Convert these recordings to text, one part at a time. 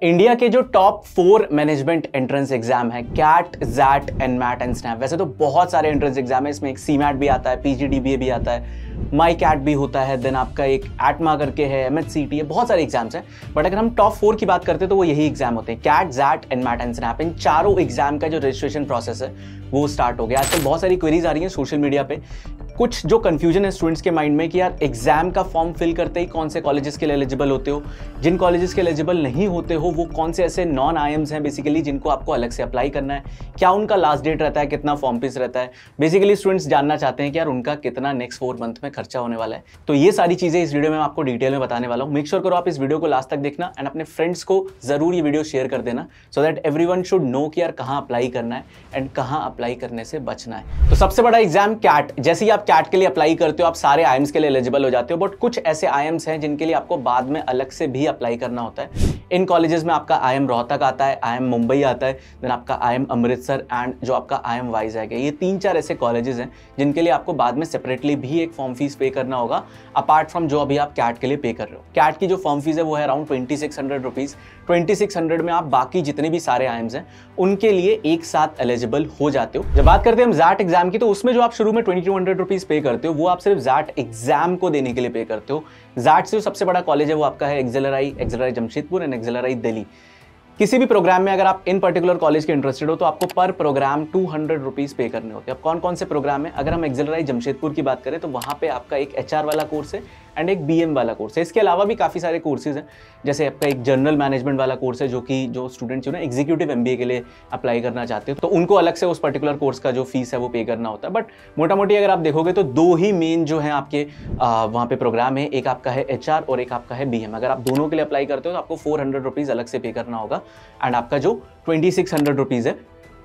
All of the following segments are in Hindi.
इंडिया के जो टॉप 4 मैनेजमेंट एंट्रेंस एग्जाम है CAT, XAT, NMAT and SNAP. वैसे तो बहुत सारे एंट्रेंस एग्जाम है, इसमें एक सीमैट भी आता है, पीजीडीबीए भी आता है, माई कैट भी होता है, देन आपका एक एटमा करके है, एमएचसीटी है, बहुत सारे एग्जाम्स हैं। बट अगर हम टॉप 4 की बात करते हैं तो वो यही एग्जाम होते हैं, CAT, XAT, NMAT and SNAP. इन चारों एग्जाम का जो रजिस्ट्रेशन प्रोसेस है वो स्टार्ट हो गया। आजकल बहुत सारी क्वेरीज आ रही हैं सोशल मीडिया पे, कुछ जो कंफ्यूजन है स्टूडेंट्स के माइंड में कि यार एग्जाम का फॉर्म फिल करते ही कौन से कॉलेजेस के लिए एलिजिबल होते हो, जिन कॉलेजेस के लिए एलिजिबल नहीं होते हो वो कौन से ऐसे नॉन आईएम्स हैं बेसिकली जिनको आपको अलग से अप्लाई करना है, क्या उनका लास्ट डेट रहता है, कितना फॉर्म फीस रहता है। बेसिकली स्टूडेंट्स जानना चाहते हैं कि यार उनका कितना नेक्स्ट 4 मंथ में खर्चा होने वाला है। तो ये सारी चीजें इस वीडियो में मैं आपको डिटेल में बताने वाला हूँ। मेक श्योर करो आप इस वीडियो को लास्ट तक देखना एंड अपने फ्रेंड्स को जरूर ये वीडियो शेयर कर देना so that everyone should know कि यार कहाँ अप्लाई करना है एंड कहाँ अप्लाई करने से बचना है। तो सबसे बड़ा एग्जाम कैट। जैसे ही आप कैट के लिए अप्लाई करते हो आप सारे आईएम्स के लिए एलिजिबल हो जाते हो, बट कुछ ऐसे आईएम्स हैं जिनके लिए आपको बाद में अलग से भी अप्लाई करना होता है। इन कॉलेजेस में आपका आईएम रोहतक आता है, आईएम मुंबई आता है, देन आपका आईएम अमृतसर एंड जो आपका आईएम वाइजैग है। ये 3-4 ऐसे कॉलेजेस हैं जिनके लिए आपको बाद में सेपरेटली भी एक फॉर्म फीस पे करना होगा अपार्ट फ्रॉम जो अभी आप कैट के लिए पे कर रहे हो। कैट की जो फॉर्म फीस है वो है अराउंड 2600 रुपीज। 2600 में आप बाकी जितने भी सारे आईएम्स हैं उनके लिए एक साथ एलिजिबल हो जाते हो। जब बात करते हैं हम जैट एग्जाम की, तो उसमें जो आप शुरू में 2200 रुपीज पे करते हो वो आप सिर्फ जैट एग्जाम को देने के लिए पे करते हो। जैट से जो सबसे बड़ा कॉलेज है वो आपका है एक्सेलराई जमशेदपुर एंड एक्सेलराई दिल्ली। किसी भी प्रोग्राम में अगर आप इन पर्टिकुलर कॉलेज के इंटरेस्टेड हो तो आपको पर प्रोग्राम 200 रुपीज पे करने होते हैं। अब कौन कौन से प्रोग्राम है, अगर हम एक्सेलराई जमशेदपुर की बात करें तो वहाँ पे आपका एक एचआर वाला कोर्स है एंड एक बीएम वाला कोर्स है। इसके अलावा भी काफ़ी सारे कोर्सेज हैं, जैसे आपका एक जनरल मैनेजमेंट वाला कोर्स है जो स्टूडेंट्स जो ना एग्जीक्यूटिव एमबीए के लिए अप्लाई करना चाहते हो तो उनको अलग से उस पर्टिकुलर कोर्स का जो फीस है वो पे करना होता है। बट मोटा मोटी अगर आप देखोगे तो 2 ही मेन जो है आपके वहाँ पे प्रोग्राम है, एक आपका है एचआर और एक आपका है बीएम। अगर आप दोनों के लिए अप्लाई करते हो तो आपको 400 रुपीज़ अलग से पे करना होगा एंड आपका जो 2600 रुपीज़ है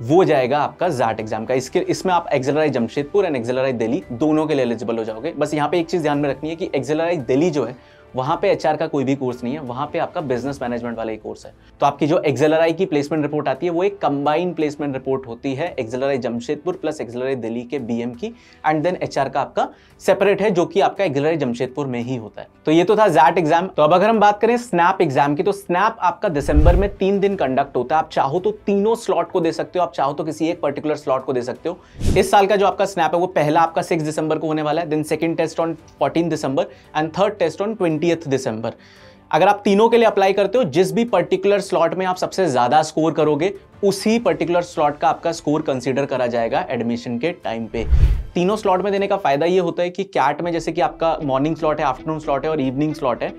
वो जाएगा आपका जैट एग्जाम का। इसमें आप एक्सेलराई जमशेदपुर एंड एक्सेलराई दिल्ली दोनों के लिए एलिजिबल हो जाओगे। बस यहाँ पे एक चीज़ ध्यान में रखनी है कि एक्सेलराई दिल्ली जो है वहाँ पे एचआर का कोई भी कोर्स नहीं है, वहाँ पे आपका बिजनेस मैनेजमेंट वाला ही कोर्स है। तो आपकी जो एक्सेलराई की प्लेसमेंट रिपोर्ट आती है वो एक कंबाइंड प्लेसमेंट रिपोर्ट होती है, एक्सेलराई जमशेदपुर प्लस एक्सेलराई दिल्ली के बीएम की, एंड देन एचआर का आपका सेपरेट है जो कि आपका एक्सेलराई जमशेदपुर में ही होता है। तो ये तो था जैट एग्जाम। तो अब अगर हम बात करें स्नैप एग्जाम की, तो स्नैप आपका दिसंबर में 3 दिन कंडक्ट होता है। आप चाहो तो तीनों स्लॉट को दे सकते हो, आप चाहो तो किसी एक पर्टिकुलर स्लॉट को दे सकते हो। इस साल का जो आपका स्नैप है वो पहला आपका 6 दिसंबर को होने वाला है, then second test on 14 December and third test on 20 December. अगर आप तीनों के लिए अप्लाई करते हो, जिस भी पर्टिकुलर स्लॉट में आप सबसे ज्यादा स्कोर करोगे उसी पर्टिकुलर स्लॉट का आपका स्कोर कंसीडर करा जाएगा एडमिशन के टाइम पे। तीनों स्लॉट में देने का फायदा ये होता है कि कैट में जैसे कि आपका मॉर्निंग स्लॉट है, आफ्टरनून स्लॉट है और इवनिंग स्लॉट है।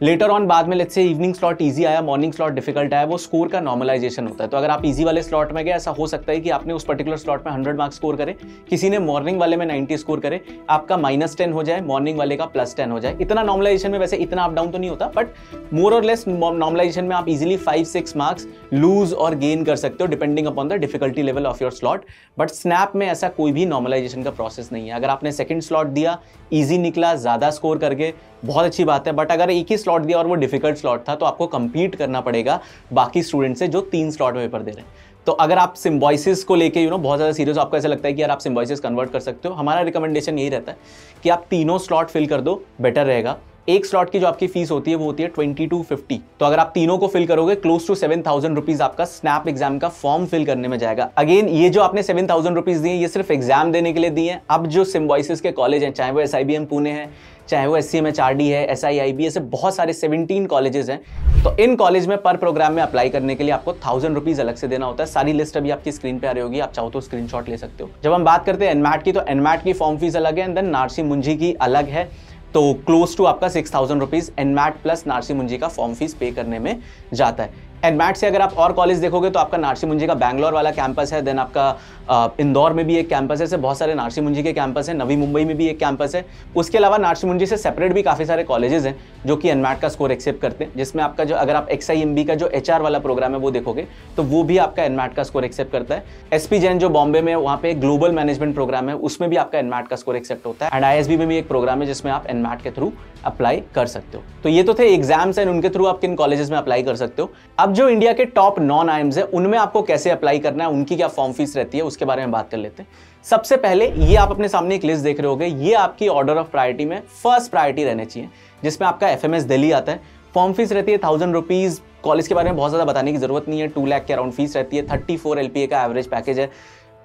लेटर ऑन बाद में let's say evening slot easy आया, मॉर्निंग स्लॉट डिफिकल्ट आया, वो स्कोर का नॉर्मलाइजेशन होता है। तो अगर आप इजी वाले स्लॉट में गए, ऐसा हो सकता है कि आपने उस पर्टिकुलर स्लॉट में 100 मार्क्स स्कोर करे, किसी ने मॉर्निंग वाले में 90 स्कोर करे, आपका -10 हो जाए, मॉर्निंग वाले का +10 हो जाए। इतना नॉर्मलाइजेशन में वैसे इतना अप डाउन तो नहीं होता, बट मोर और लेस नॉर्मलाइजेशन में आप इजिली 5-6 मार्क्स लूज और गेन कर सकते हो depending upon the difficulty level of your slot. But snap में ऐसा कोई भी नॉर्मलाइजेशन का प्रोसेस नहीं है। अगर आपने सेकंड स्लॉट दिया, इजी निकला, ज्यादा स्कोर करके, बहुत अच्छी बात है। बट अगर एक ही स्लॉट दिया और वो डिफिकल्ट स्लॉट था तो आपको कंपीट करना पड़ेगा बाकी स्टूडेंट से जो 3 स्लॉट में पेपर दे रहे हैं। तो अगर आप सिम्बॉयसिस को लेके बहुत ज्यादा सीरियस, आपको ऐसा लगता है कि यार आप सिम्बॉयसिस कन्वर्ट कर सकते हो, हमारा रिकमेंडेशन यही रहता है कि आप तीनों स्लॉट फिल कर दो, बेटर रहेगा। एक स्लॉट की जो आपकी फीस होती है वो होती है 2250। तो अगर आप तीनों को फिल करोगे क्लोज टू 7000 रुपीज आपका स्नैप एग्जाम का फॉर्म फिल करने में जाएगा। अगेन ये जो आपने 7000 रुपीज दिए ये सिर्फ एग्जाम देने के लिए दिए हैं। अब जो सिम्बॉयसिस के कॉलेज हैं, चाहे वो SIBM पुणे है, चाहे वो SCMHRD है, SIIB, ऐसे बहुत सारे 17 कॉलेजेस हैं, तो इन कॉलेज में पर प्रोग्राम में अप्लाई करने के लिए आपको 1000 रुपीज अलग से देना होता है। सारी लिस्ट अभी आपकी स्क्रीन पे आ रही होगी, आप चाहो तो स्क्रीनशॉट ले सकते हो। जब हम बात करते हैं एनमैट की, तो एनमैट की फॉर्म फीस अलग है एंड देन नारसी मुंजी की अलग है। तो क्लोज टू आपका 6000 रुपीज एनमैट प्लस नारसी मुंजी का फॉर्म फीस पे करने में जाता है। एनमैट से अगर आप और कॉलेज देखोगे तो आपका नारसी मुंजी का बैंगलोर वाला कैंपस है, देन आपका इंदौर में भी एक कैंपस है, ऐसे बहुत सारे नारसी मुंजी के कैंपस है, नवी मुंबई में भी एक कैंपस है। उसके अलावा नारसी मुंजी से सेपरेट भी काफ़ी सारे कॉलेजेस हैं जो कि एनमैट का स्कोर एक्सेप्ट करते हैं, जिसमें आपका जो अगर आप XIMB का जो HR वाला प्रोग्राम है वो देखोगे तो वो भी आपका एनमैट का स्कोर एक्सेप्ट करता है। SP जैन जो बॉम्बे में, वहाँ पे ग्लोबल मैनेजमेंट प्रोग्राम है, उसमें भी आपका एनमैट का स्कोर एक्सेप्ट होता है। एंड ISB में भी एक प्रोग्राम है जिसमें आप एनमैट के थ्रू अप्लाई कर सकते हो। तो ये तो थे एग्जाम्स एंड उनके थ्रू आप किन कॉलेजेस में अप्लाई कर सकते हो। अब जो इंडिया के टॉप नॉन आईएम्स है उनमें आपको कैसे अप्लाई करना है, उनकी क्या फॉर्म फीस रहती है, उसके बारे में बात कर लेते हैं। सबसे पहले ये आप अपने सामने एक लिस्ट देख रहे होगे, ये आपकी ऑर्डर ऑफ प्रायोरिटी में फर्स्ट प्रायोरिटी रहनी चाहिए, जिसमें आपका FMS दिल्ली आता है, फॉर्म फीस रहती है 1000 रुपीज़। कॉलेज के बारे में बहुत ज़्यादा बताने की जरूरत नहीं है, 2 लाख के अराउंड फीस रहती है। 34 LPA का एवरेज पैकेज है।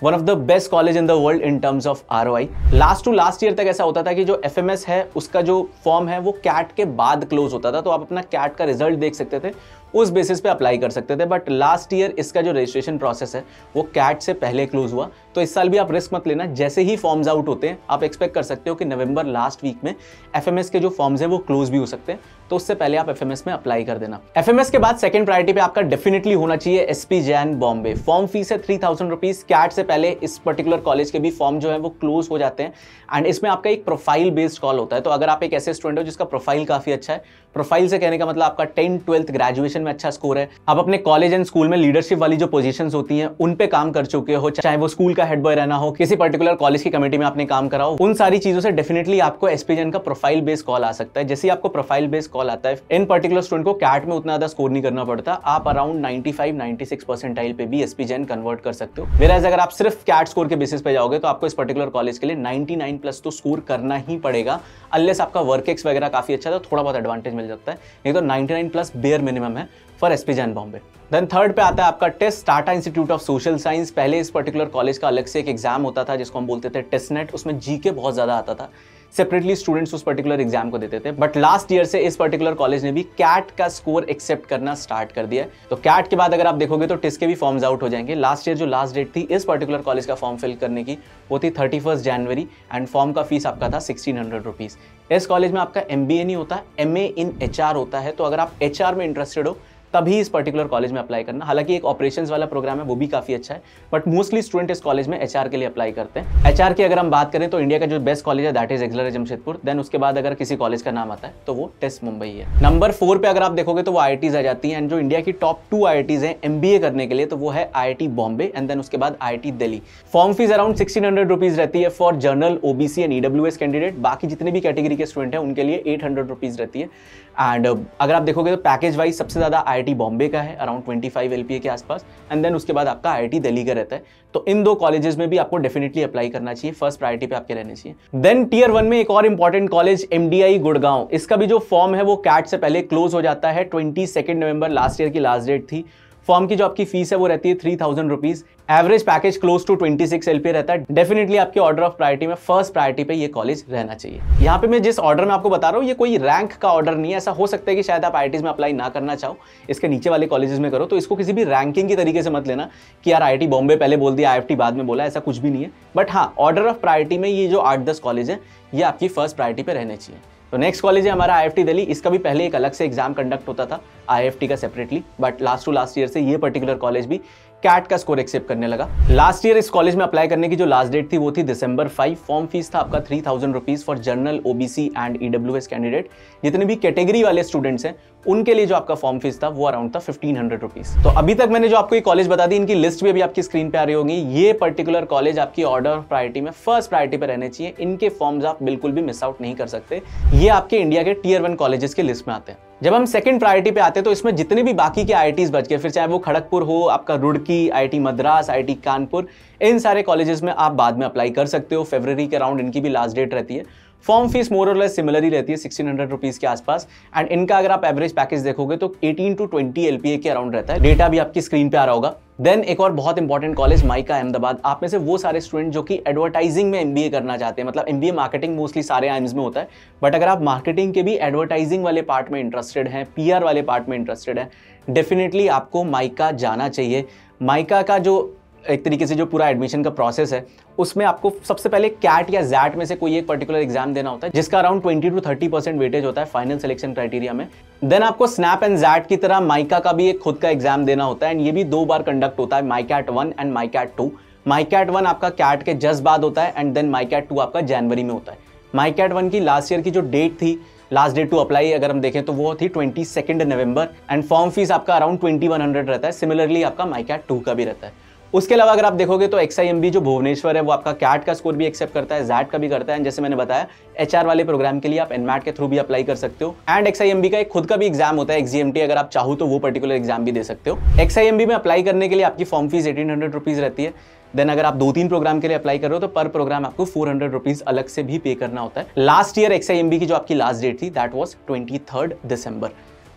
One of the best college in the world in terms of ROI। Last to last year तक ऐसा होता था कि जो FMS है उसका जो फॉर्म है वो कैट के बाद क्लोज होता था, तो आप अपना कैट का रिजल्ट देख सकते थे, उस बेसिस पे अप्लाई कर सकते थे। बट लास्ट ईयर इसका जो रजिस्ट्रेशन प्रोसेस है वो कैट से पहले क्लोज हुआ, तो इस साल भी आप रिस्क मत लेना। जैसे ही फॉर्म्स आउट होते हैं आप एक्सपेक्ट कर सकते हो कि नवंबर लास्ट वीक में FMS के जो फॉर्म्स हैं वो क्लोज भी हो सकते हैं, तो उससे पहले आप FMS में अप्लाई कर देना। FMS के बाद सेकंड प्रायोरिटी पे आपका डेफिनेटली होना चाहिए SP Jain Bombay. Form fees है 3000 रुपीज। कैट से पहले इस पर्टिकुलर कॉलेज के भी फॉर्म जो है वो क्लोज हो जाते हैं एंड इसमें आपका एक प्रोफाइल बेस्ड कॉल होता है। तो अगर आप एक ऐसे स्टूडेंट हो जिसका प्रोफाइल काफी अच्छा है, प्रोफाइल से कहने का मतलब आपका 10th 12th ग्रेजुएशन में अच्छा स्कोर है, आप अपने कॉलेज एंड स्कूल में लीडरशिप वाली जो पोजीशंस होती हैं उन पे काम कर चुके हो, चाहे वो स्कूल का हेड बॉय रहना हो, किसी पर्टिकुलर कॉलेज की कमेटी में आपने काम करा हो, उन सारी चीजों से डेफिनेटली आपको SP जैन का प्रोफाइल बेस्ड कॉल आ सकता है। जैसे ही आपको प्रोफाइल बेस्ड कॉल आता है, इन पर्टिकुलर स्टूडेंट को कैट में उतना ज्यादा स्कोर नहीं करना पड़ता, आप अराउंड 95-96 परसेंटाइल पे भी SP जैन कन्वर्ट कर सकते हो। वेराज अगर आप सिर्फ कैट स्कोर के बेसिस पे जाओगे तो आपको इस पर्टिकुलर कॉलेज के लिए 99+ तो स्कोर करना ही पड़ेगा, अनलेस आपका वर्क एक्स वगैरह काफी अच्छा है तो थोड़ा बहुत एडवांटेज मिल सकता है, नहीं तो 99+ बेयर मिनिमम है for SP Jain Bombay. Then third पे आता है आपका test, Tata institute of social science. पहले इस पर्टिकुलर कॉलेज का अलग से एक एग्जाम होता था जिसको हम बोलते थे टेस्ट नेट, उसमें GK बहुत ज्यादा आता था, सेपरेटली स्टूडेंट्स उस पर्टिकुलर एग्जाम को देते थे। बट लास्ट ईयर से इस पर्टिकुलर कॉलेज ने भी कैट का स्कोर एक्सेप्ट करना स्टार्ट कर दिया है, तो कैट के बाद अगर आप देखोगे तो टेस्ट के भी फॉर्म्स आउट हो जाएंगे। लास्ट ईयर जो लास्ट डेट थी इस पर्टिकुलर कॉलेज का फॉर्म फिल करने की वो थी 31 जनवरी एंड फॉर्म का फीस आपका था 1600 रुपीज। इस कॉलेज में आपका MBA नहीं होता, MA इन HR होता है, तो अगर आप HR में इंटरेस्टेड हो तभी इस पर्टिकुलर कॉलेज में अप्लाई करना। हालांकि एक ऑपरेशंस वाला प्रोग्राम है वो भी काफी अच्छा है, बट मोस्टली स्टूडेंट इस कॉलेज में HR के लिए अप्लाई करते हैं। HR की अगर हम बात करें तो इंडिया का जो बेस्ट कॉलेज है दैट इज एक्सलर जमशेदपुर। देन उसके बाद अगर किसी कॉलेज का नाम आता है तो वो टेस्ट मुंबई है। नंबर 4 पे अगर आप देखोगे तो वो IITs आ जाती हैं, एंड जो इंडिया की टॉप 2 IITs हैं MBA करने के लिए तो वो है IIT बॉम्बे एंड देन उसके बाद IIT Delhi. Form fees around 1600 rupees रहती है for general, OBC and EWS candidate. बाकी जितने भी कैटेगरी के स्टूडेंट हैं उनके लिए 800 रुपीज रहती है। एंड अगर आप देखोगे तो पैकेज वाइज सबसे ज्यादा IIT बॉम्बे का है अराउंड 25 LPA के आसपास, एंड देन उसके बाद आपका IIT दिल्ली का रहता है। तो इन दो कॉलेजेस में भी आपको डेफिनेटली अप्लाई करना चाहिए, फर्स्ट प्रायोरिटी पे आपके रहने चाहिए। देन टियर 1 में एक और इंपॉर्टेंट कॉलेज MDI गुड़गांव, इसका भी जो फॉर्म है वो कैट से पहले क्लोज हो जाता है। 22 नवंबर लास्ट ईयर की लास्ट डेट थी। फॉर्म की जो आपकी फीस है वो रहती है 3000 rupees. Average package close to 26 LPA रहता है। डेफिनेटली आपके ऑर्डर ऑफ प्रायोरिटी में फर्स्ट प्रायोरिटी पे ये कॉलेज रहना चाहिए। यहाँ पे मैं जिस ऑर्डर में आपको बता रहा हूँ ये कोई रैंक का ऑर्डर नहीं है। ऐसा हो सकता है कि शायद आप IITs में अप्लाई ना करना चाहो, इसके नीचे वाले कॉलेजेस में करो, तो इसको किसी भी रैंकिंग की तरीके से मत लेना कि यार IIT बॉम्बे पहले बोल दिया IFT बाद में बोला, ऐसा कुछ भी नहीं है। बट हाँ, ऑर्डर ऑफ प्रायोरिटी में ये जो 8-10 कॉलेज है ये आपकी फर्स्ट प्रायोरिटी पे रहने चाहिए। तो नेक्स्ट कॉलेज है हमारा IFT दिल्ली। इसका भी पहले एक अलग से एग्जाम कंडक्ट होता था IFT का separately, but last to last year से ये पर्टिकुलर कॉलेज भी कैट का स्कोर एक्सेप्ट करने लगा। लास्ट ईयर इस कॉलेज में अप्लाई करने की जो लास्ट डेट थी वो थी December 5। फॉर्म फीस था आपका 3000 rupees for general, OBC and EWS candidate. जितने भी कैटेगरी वाले स्टूडेंट्स हैं उनके लिए जो आपका फॉर्म फीस था वो अराउंड था 1500 रुपीज। तो अभी तक मैंने जो आपको ये कॉलेज बता दी, इनकी लिस्ट भी अभी आपकी स्क्रीन पे आ रही होगी। ये पर्टिकुलर कॉलेज आपकी ऑर्डर ऑफ प्रायोरिटी में फर्स्ट प्रायोरिटी पे रहने चाहिए। इनके फॉर्म्स आप बिल्कुल भी मिस आउट नहीं कर सकते। ये आपके इंडिया के टियर 1 कॉलेजेस के लिस्ट में आते हैं। जब हम सेकंड प्रायोरिटी पे आते हैं तो इसमें जितने भी बाकी के IITs बच गए, फिर चाहे वो खड़गपुर हो, आपका रुड़की, IIT मद्रास, IIT कानपुर, इन सारे कॉलेजेस में आप बाद में अप्लाई कर सकते हो। फरवरी के अराउंड इनकी भी लास्ट डेट रहती है। फॉर्म फीस मोर और लेस सिमिलर ही रहती है 1600 रुपीज के आसपास, एंड इनका अगर आप एवरेज पैकेज देखोगे तो 18 to 20 LPA के अराउंड रहता है। डेटा भी आपकी स्क्रीन पे आ रहा होगा। देन एक और बहुत इंपॉर्टेंट कॉलेज माइका अहमदाबाद। आप में से वो सारे स्टूडेंट जो कि एडवर्टाइजिंग में MBA करना चाहते हैं, मतलब MBA मार्केटिंग मोस्टली सारे आइम्स में होता है, बट अगर आप मार्केटिंग के भी एडवर्टाइजिंग वाले पार्ट में इंटरेस्टेड हैं, PR वाले पार्ट में इंटरेस्टेड हैं, डेफिनेटली आपको माइका जाना चाहिए। माइका का जो एक तरीके से जो पूरा एडमिशन का प्रोसेस है उसमें आपको सबसे पहले कैट या जैट में से कोई एक पर्टिकुलर एग्जाम देना होता है जिसका अराउंड 20 to 30% वेटेज होता है फाइनल सिलेक्शन क्राइटेरिया में। देन आपको स्नैप एंड जैट की तरह माइका का भी एक खुद का एग्जाम देना होता है, एंड ये भी 2 बार कंडक्ट होता है, माइकैट 1 एंड माइकैट 2। माइकैट 1 आपका कैट के जस्ट बाद होता है, एंड देन माइकैट 2 आपका जनवरी में होता है। माइकैट 1 की लास्ट ईयर की जो डेट थी, लास्ट डेट टू अप्लाई अगर हम देखें तो वो थी 22 नवंबर, एंड फॉर्म फीस आपका अराउंड 2100 रहता है। सिमिलरली आपका माइकैट 2 का भी रहता है। उसके अलावा अगर आप देखोगे तो XIMB जो भुवनेश्वर है वो आपका कैट का स्कोर भी एक्सेप्ट करता है, जैट का भी करता है, जैसे मैंने बताया HR वाले प्रोग्राम के लिए आप NMAT के थ्रू भी अप्लाई कर सकते हो। एंड XIMB का एक खुद का भी एग्जाम होता है XGMT, अगर आप चाहो तो वो पर्टिकुलर एग्जाम भी दे सकते हो। XIMB में अप्लाई करने के लिए आपकी फॉर्म फीस 1800 रुपीज रहती है। देन अगर आप 2-3 प्रोग्राम के लिए अप्लाई कर रहे हो तो पर प्रोग्राम आपको 400 रुपीज अलग से भी पे करना होता है। लास्ट ईयर XIMB की जो आपकी लास्ट डेट थी दैट वाज 23 दिसंबर।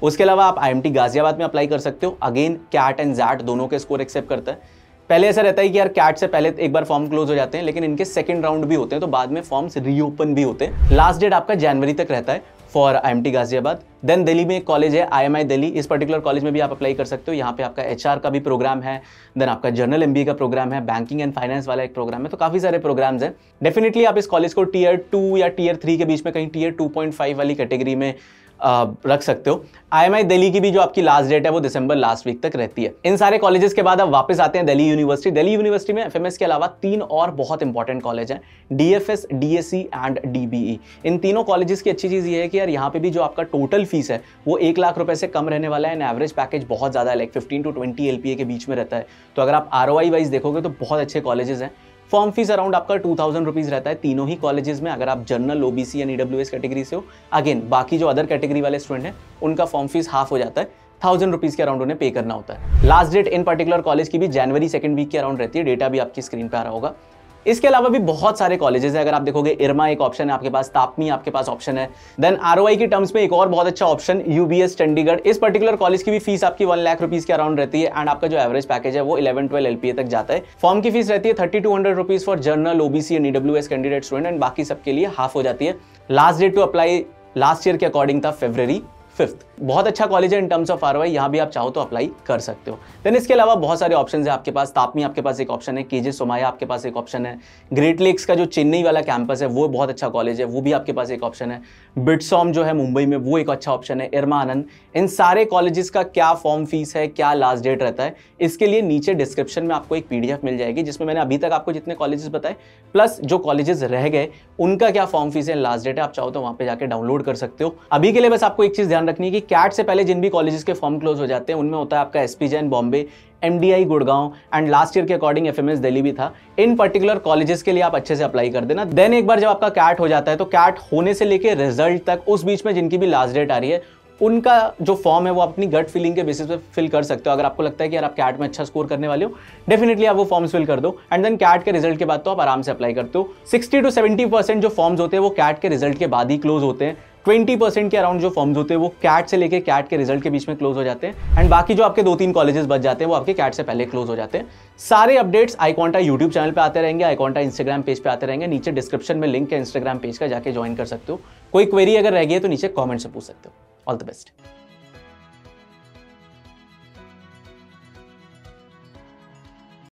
उसके अलावा आप IMT गाजियाबाद में अप्लाई कर सकते हो। अगेन कैट एंड जैट दोनों के स्कोर एक्सेप्ट करता है। पहले ऐसा रहता है कि यार कैट से पहले एक बार फॉर्म क्लोज हो जाते हैं, लेकिन इनके सेकंड राउंड भी होते हैं, तो बाद में फॉर्म्स रीओपन भी होते हैं। लास्ट डेट आपका जनवरी तक रहता है for IMT Ghaziabad. Then Delhi में एक कॉलेज है IMI दिल्ली, इस पर्टिकुलर कॉलेज में भी आप अप्लाई कर सकते हो। यहाँ पे आपका HR का भी प्रोग्राम है, देन आपका जर्नल MBA का प्रोग्राम है, बैंकिंग एंड फाइनेंस वाला एक प्रोग्राम है, तो काफी सारे प्रोग्राम्स हैं। डेफिनेटली आप इस कॉलेज को Tier 2 या Tier 3 के बीच में कहीं Tier 2.5 वाली कैटेगरी में रख सकते हो। IMI दिल्ली की भी जो आपकी लास्ट डेट है वो दिसंबर लास्ट वीक तक रहती है। इन सारे कॉलेजेस के बाद अब वापस आते हैं दिल्ली यूनिवर्सिटी। दिल्ली यूनिवर्सिटी में FMS के अलावा 3 और बहुत इंपॉर्टेंट कॉलेज हैं, DFS, DSE एंड DBE। इन तीनों कॉलेजेस की अच्छी चीज ये है कि यार यहाँ पे भी जो आपका टोटल फीस है वो 1 लाख रुपए से कम रहने वाला है। एंड एवरेज पैकेज बहुत ज्यादा है, लाइक 15 to 20 LPA के बीच में रहता है। तो अगर आप ROI वाइज देखोगे तो बहुत अच्छे कॉलेजेस हैं। फॉर्म फीस अराउंड आपका 2000 रुपीज रहता है तीनों ही कॉलेजेस में, अगर आप जनरल, OBC या EWS कैटेगरी से हो। अगेन बाकी जो अदर कैटेगरी वाले स्टूडेंट हैं उनका फॉर्म फीस हाफ हो जाता है, 1000 रुपीज के अराउंड उन्हें पे करना होता है। Last date in particular college की भी जनवरी 2nd वीक के अराउंड रहती है। डेटा भी आपकी स्क्रीन पे आ रहा होगा। इसके अलावा भी बहुत सारे कॉलेजेस हैं। अगर आप देखोगे इरमा एक ऑप्शन है आपके पास, तापमी आपके पास ऑप्शन है। देन ROI की टर्म्स में एक और बहुत अच्छा ऑप्शन UBS चंडीगढ़। इस पर्टिकुलर कॉलेज की भी फीस आपकी 1 लाख रुपीज के अराउंड रहती है। एंड आपका जो एवरेज पैकेज है वो 11-12 LPA तक जाता है। फॉर्म की फीस रहती है 3200 rupees for general, OBC and EWS candidate student, and बाकी सबके लिए हाफ हो जाती है। Last date to apply last year के अकॉर्डिंग था February 5th। बहुत अच्छा कॉलेज है इन टर्म्स ऑफ ROI, यहाँ भी आप चाहो तो अप्लाई कर सकते हो। देन इसके अलावा बहुत सारे ऑप्शंस हैं आपके पास। तापमी आपके पास एक ऑप्शन है, KJ सोमाया आपके पास एक ऑप्शन है, ग्रेट लेक्स का जो चेन्नई वाला कैंपस है वो बहुत अच्छा कॉलेज है, वो भी आपके पास एक ऑप्शन है। बिट्सॉम जो है मुंबई में वो एक अच्छा ऑप्शन है, इरमा आनंद। इन सारे कॉलेजेस का क्या फॉर्म फीस है, क्या लास्ट डेट रहता है, इसके लिए नीचे डिस्क्रिप्शन में आपको एक PDF मिल जाएगी जिसमें मैंने अभी तक आपको जितने कॉलेजेस बताए प्लस जो कॉलेजेस रह गए उनका क्या फॉर्म फीस है, लास्ट डेट है। आप चाहो तो वहां पे जाके डाउनलोड कर सकते हो। अभी के लिए बस आपको एक चीज ध्यान रखनी है कि कैट से पहले जिन भी कॉलेजेस के फॉर्म क्लोज हो जाते हैं उनमें होता है आपका SP Jain Bombay, MDI Gurgaon and last year के अकॉर्डिंग FMS दिल्ली भी था। इन पर्टिकुलर कॉलेजेस के लिए आप अच्छे से अप्लाई कर देना। देन एक बार जब आपका कैट हो जाता है तो कैट होने से लेके रिजल्ट तक उस बीच में जिनकी भी लास्ट डेट आ रही है उनका जो फॉर्म है वो अपनी गट फीलिंग के बेसिस पे फिल कर सकते हो। अगर आपको लगता है कि यार आप कैट में अच्छा स्कोर करने वाले हो, डेफिनेटली आप वो फॉर्म्स फिल कर दो। एंड देन कैट के रिजल्ट के बाद तो आप आराम से अप्लाई करते हो। 60 to 70% जो फॉर्म्स होते हैं वो कैट के रिजल्ट के बाद ही क्लोज होते हैं। 20% के अराउंड जो फॉर्म्स होते हैं वो कैट से लेके कैट के रिजल्ट के बीच में क्लोज हो जाते हैं। एंड बाकी जो आपके 2-3 कॉलेजेस बच जाते हैं वो आपके कैट से पहले क्लोज हो जाते हैं। सारे अपडेट्स iQuanta यूट्यूब चैनल पे आते रहेंगे, iQuanta इंस्टाग्राम पेज पे आते रहेंगे। नीचे डिस्क्रिप्शन में लिंक है इंस्टाग्राम पेज का, जाके ज्वाइन कर सकते हो। कोई क्वेरी अगर रह गई है तो नीचे कॉमेंट से पूछ सकते हो। All the best.